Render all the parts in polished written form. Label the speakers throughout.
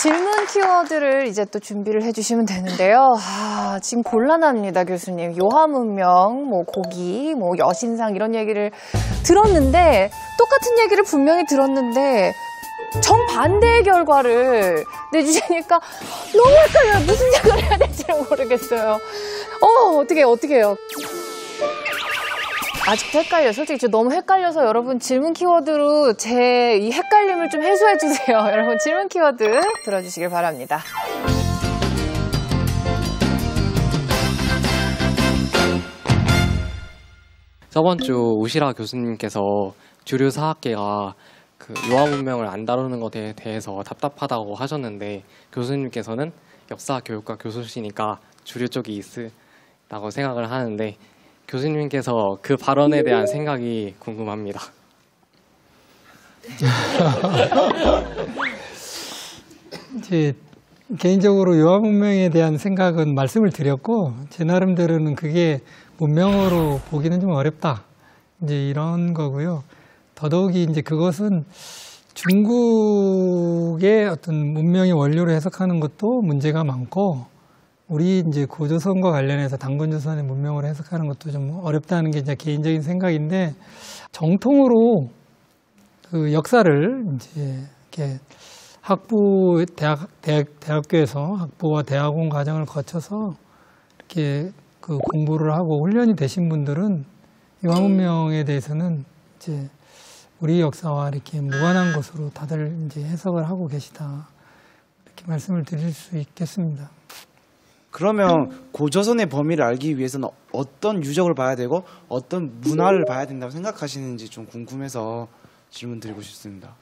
Speaker 1: 질문 키워드를 이제 또 준비를 해주시면 되는데요. 지금 곤란합니다, 교수님. 요하문명, 뭐 고기, 뭐 여신상 이런 얘기를 들었는데 똑같은 얘기를 분명히 들었는데 정반대의 결과를 내주시니까 너무 헷갈려요. 무슨 얘기를 해야 될지를 모르겠어요. 어떻게 해요? 아직도 헷갈려요. 솔직히 저 너무 헷갈려서 여러분 질문 키워드로 제 이 헷갈림을 좀 해소해 주세요. 여러분 질문 키워드 들어주시길 바랍니다.
Speaker 2: 저번 주 우시라 교수님께서 주류 사학계가 그 요하문명을 안 다루는 것에 대해서 답답하다고 하셨는데 교수님께서는 역사 교육과 교수시니까 주류 쪽이 있다고 생각을 하는데 교수님께서 그 발언에 대한 생각이 궁금합니다.
Speaker 3: 이제 개인적으로 요하문명에 대한 생각은 말씀을 드렸고 제 나름대로는 그게 문명으로 보기는 좀 어렵다. 이제 이런 거고요. 더더욱이 이제 그것은 중국의 어떤 문명의 원료로 해석하는 것도 문제가 많고 우리 이제 고조선과 관련해서 당건조선의 문명을 해석하는 것도 좀 어렵다는 게 이제 개인적인 생각인데 정통으로 그 역사를 이제 이렇게 학부 대학교에서 학부와 대학원 과정을 거쳐서 이렇게 그 공부를 하고 훈련이 되신 분들은 요하문명에 대해서는 이제 우리 역사와 이렇게 무관한 것으로 다들 이제 해석을 하고 계시다 이렇게 말씀을 드릴 수 있겠습니다.
Speaker 4: 그러면 고조선의 범위를 알기 위해서는 어떤 유적을 봐야 되고 어떤 문화를 봐야 된다고 생각하시는지 좀 궁금해서 질문 드리고 싶습니다.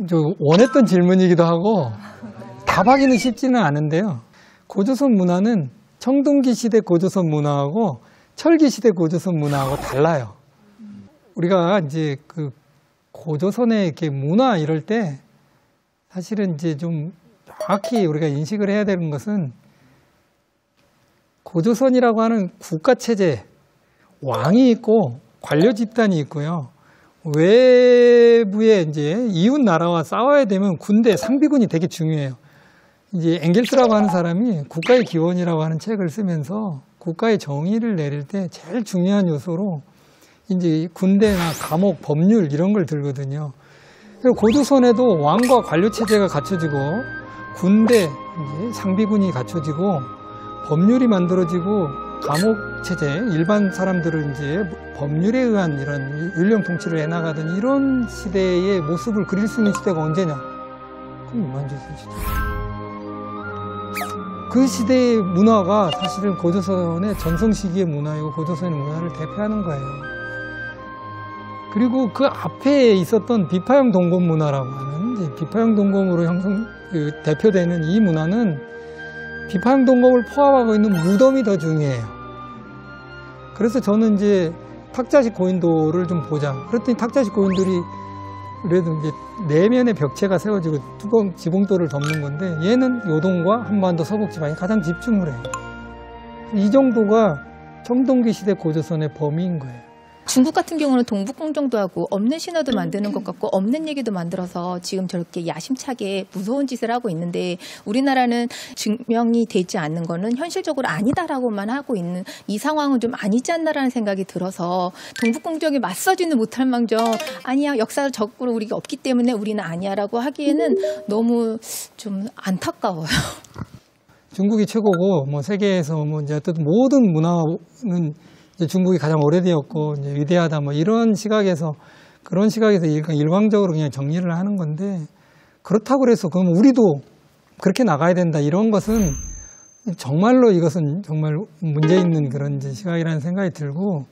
Speaker 3: 저 원했던 질문이기도 하고 답하기는 쉽지는 않은데요. 고조선 문화는 청동기 시대 고조선 문화하고 철기 시대 고조선 문화하고 달라요. 우리가 이제 그 고조선의 이렇게 문화 이럴 때 사실은 이제 좀 정확히 우리가 인식을 해야 되는 것은 고조선이라고 하는 국가체제, 왕이 있고 관료 집단이 있고요. 외부에 이제 이웃 나라와 싸워야 되면 군대, 상비군이 되게 중요해요. 이제 엥겔스라고 하는 사람이 국가의 기원이라고 하는 책을 쓰면서 국가의 정의를 내릴 때 제일 중요한 요소로 이제 군대나 감옥, 법률 이런 걸 들거든요. 그리고 고조선에도 왕과 관료 체제가 갖춰지고 군대, 이제 상비군이 갖춰지고 법률이 만들어지고 감옥 체제, 일반 사람들을 이제 법률에 의한 이런 율령 통치를 해나가던 이런 시대의 모습을 그릴 수 있는 시대가 언제냐? 그럼 유만조선 시대. 그 시대의 문화가 사실은 고조선의 전성 시기의 문화이고 고조선의 문화를 대표하는 거예요. 그리고 그 앞에 있었던 비파형 동검 문화라고 하는 이제 비파형 동검으로 대표되는 이 문화는 비파형 동검을 포함하고 있는 무덤이 더 중요해요. 그래서 저는 이제 탁자식 고인돌을 좀 보자. 그랬더니 탁자식 고인돌이 그래도 이제 내면의 벽체가 세워지고 지붕돌을 덮는 건데 얘는 요동과 한반도 서북 지방에 가장 집중을 해요. 이 정도가 청동기 시대 고조선의 범위인 거예요.
Speaker 5: 중국 같은 경우는 동북공정도 하고 없는 신화도 만드는 것 같고 없는 얘기도 만들어서 지금 저렇게 야심차게 무서운 짓을 하고 있는데 우리나라는 증명이 되지 않는 거는 현실적으로 아니다라고만 하고 있는 이 상황은 좀 아니지 않나라는 생각이 들어서 동북공정에 맞서지는 못할 망정 아니야 역사적으로 우리가 없기 때문에 우리는 아니야라고 하기에는 너무 좀 안타까워요.
Speaker 3: 중국이 최고고 뭐 세계에서 뭐 이제 어떤 모든 문화는 이제 중국이 가장 오래되었고 이제 위대하다 뭐 이런 시각에서 그런 시각에서 일방적으로 그냥 정리를 하는 건데 그렇다고 해서 그럼 우리도 그렇게 나가야 된다 이런 것은 정말로 이것은 정말 문제 있는 그런 이제 시각이라는 생각이 들고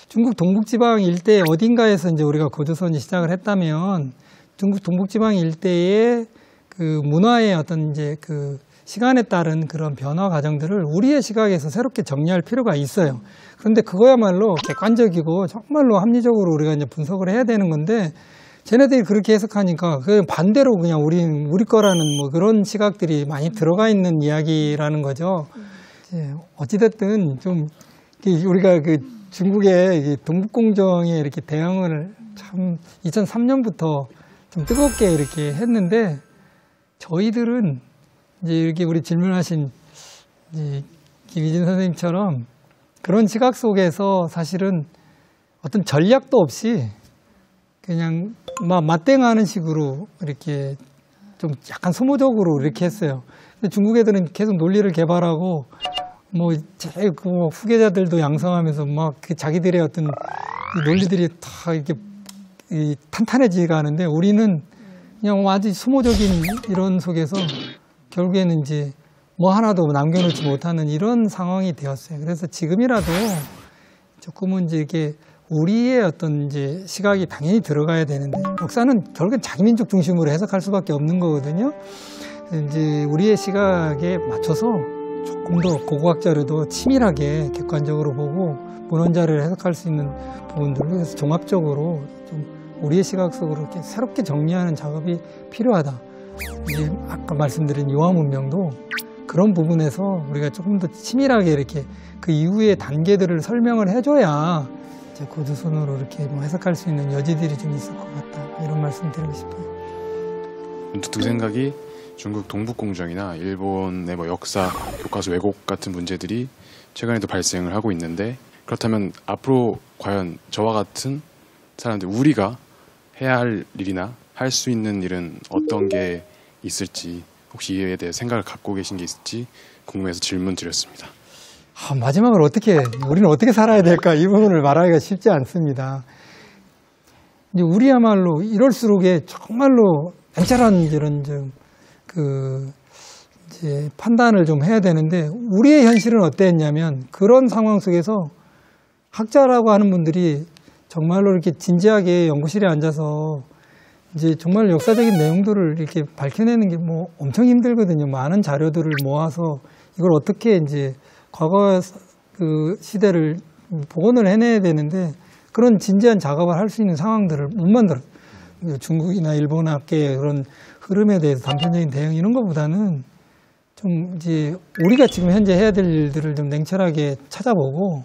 Speaker 3: 중국 동북지방 일대 어딘가에서 이제 우리가 고조선이 시작을 했다면 중국 동북지방 일대의 그 문화의 어떤 이제 그 시간에 따른 그런 변화 과정들을 우리의 시각에서 새롭게 정리할 필요가 있어요. 그런데 그거야말로 객관적이고 정말로 합리적으로 우리가 이제 분석을 해야 되는 건데 쟤네들이 그렇게 해석하니까 그 반대로 그냥 우리 거라는 뭐 그런 시각들이 많이 들어가 있는 이야기라는 거죠. 어찌됐든 좀 우리가 그 중국의 동북공정에 이렇게 대응을 참 2003년부터 좀 뜨겁게 이렇게 했는데 저희들은 이제 이렇게 우리 질문하신 이제 김희진 선생님처럼 그런 시각 속에서 사실은 어떤 전략도 없이 그냥 맞대응하는 식으로 이렇게 좀 약간 소모적으로 이렇게 했어요. 근데 중국 애들은 계속 논리를 개발하고 제일 후계자들도 양성하면서 그 자기들의 어떤 논리들이 다 이렇게 탄탄해지가 하는데 우리는 그냥 아주 소모적인 이런 속에서 결국에는 이제 하나도 남겨놓지 못하는 이런 상황이 되었어요. 그래서 지금이라도 조금은 이제 이렇게 우리의 어떤 이제 시각이 당연히 들어가야 되는데 역사는 결국엔 자기 민족 중심으로 해석할 수밖에 없는 거거든요. 이제 우리의 시각에 맞춰서 조금 더 고고학 자료도 치밀하게 객관적으로 보고 문헌자료를 해석할 수 있는 부분들을 그래서 종합적으로 좀 우리의 시각 속으로 이렇게 새롭게 정리하는 작업이 필요하다. 이제 아까 말씀드린 요하 문명도 그런 부분에서 우리가 조금 더 치밀하게 이렇게 그 이후의 단계들을 설명을 해줘야 이제 고조선으로 이렇게 해석할 수 있는 여지들이 좀 있을 것 같다. 이런 말씀 드리고 싶어요.
Speaker 6: 두 생각이 중국 동북공정이나 일본의 역사, 교과서 왜곡 같은 문제들이 최근에도 발생을 하고 있는데 그렇다면 앞으로 과연 저와 같은 사람들, 우리가 해야 할 일이나 할 수 있는 일은 어떤 게 있을지 혹시 이에 대해 생각을 갖고 계신 게 있을지 궁금해서 질문 드렸습니다.
Speaker 3: 마지막으로 우리는 어떻게 살아야 될까 이 부분을 말하기가 쉽지 않습니다. 이제 우리야말로 이럴수록 정말로 냉철한 이런 이제 판단을 좀 해야 되는데 우리의 현실은 어땠냐면 그런 상황 속에서 학자라고 하는 분들이 정말로 이렇게 진지하게 연구실에 앉아서 이제 정말 역사적인 내용들을 이렇게 밝혀내는 게 엄청 힘들거든요. 많은 자료들을 모아서 이걸 어떻게 이제 과거 그 시대를 복원을 해내야 되는데 그런 진지한 작업을 할 수 있는 상황들을 못 만들어요. 중국이나 일본 학계의 그런 흐름에 대해서 단편적인 대응 이런 것보다는 좀 이제 우리가 지금 현재 해야 될 일들을 좀 냉철하게 찾아보고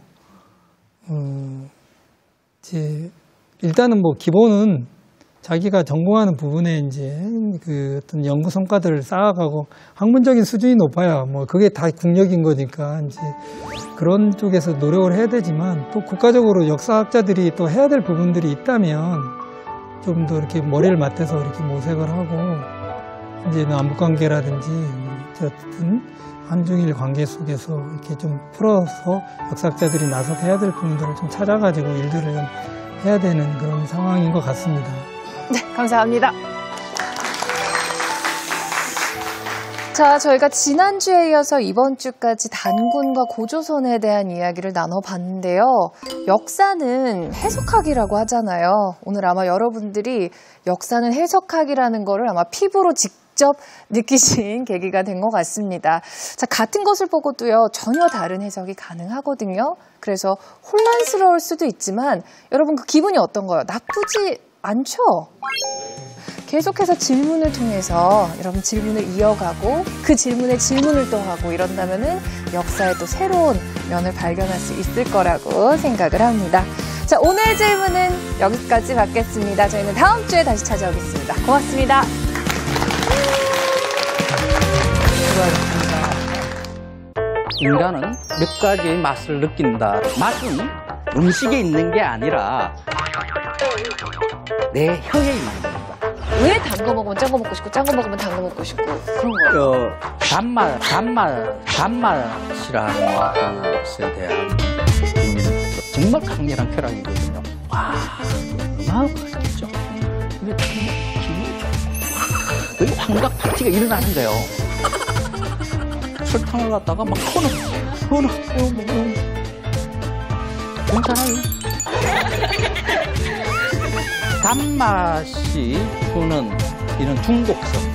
Speaker 3: 이제 일단은 기본은 자기가 전공하는 부분에 이제 그 어떤 연구 성과들을 쌓아가고 학문적인 수준이 높아야 그게 다 국력인 거니까 이제 그런 쪽에서 노력을 해야 되지만 또 국가적으로 역사학자들이 또 해야 될 부분들이 있다면 좀 더 이렇게 머리를 맞대서 이렇게 모색을 하고 이제 남북 관계라든지 어쨌든 한중일 관계 속에서 이렇게 좀 풀어서 역사학자들이 나서서 해야 될 부분들을 좀 찾아가지고 일들을 좀 해야 되는 그런 상황인 것 같습니다.
Speaker 1: 네, 감사합니다. 자, 저희가 지난주에 이어서 이번 주까지 단군과 고조선에 대한 이야기를 나눠봤는데요. 역사는 해석학이라고 하잖아요. 오늘 아마 여러분들이 역사는 해석학이라는 거를 아마 피부로 직접 느끼신 계기가 된 것 같습니다. 자, 같은 것을 보고도요, 전혀 다른 해석이 가능하거든요. 그래서 혼란스러울 수도 있지만 여러분 그 기분이 어떤가요? 나쁘지 않죠? 계속해서 질문을 통해서 여러분 질문을 이어가고 그 질문에 질문을 또 하고 이런다면은 역사의 또 새로운 면을 발견할 수 있을 거라고 생각을 합니다. 자, 오늘 질문은 여기까지 받겠습니다. 저희는 다음 주에 다시 찾아오겠습니다. 고맙습니다.
Speaker 7: 인간은 몇 가지의 맛을 느낀다. 맛은 음식에 있는 게 아니라 내 혀에 있는 겁니다.
Speaker 1: 왜 단 거 먹으면 짠 거 먹고 싶고 짠 거 먹으면 단 거 먹고 싶고 그런 거예요?
Speaker 7: 단맛이라는 것에 대한 정말 강렬한 쾌락이거든요. 와, 얼마나 맛있겠죠? 근데 기분이 좋아. 여기 환각 파티가 일어나는 거예요. 설탕을 갖다가 막 퍼넣어. 괜찮아요. 단맛이 주는 이런 중독성,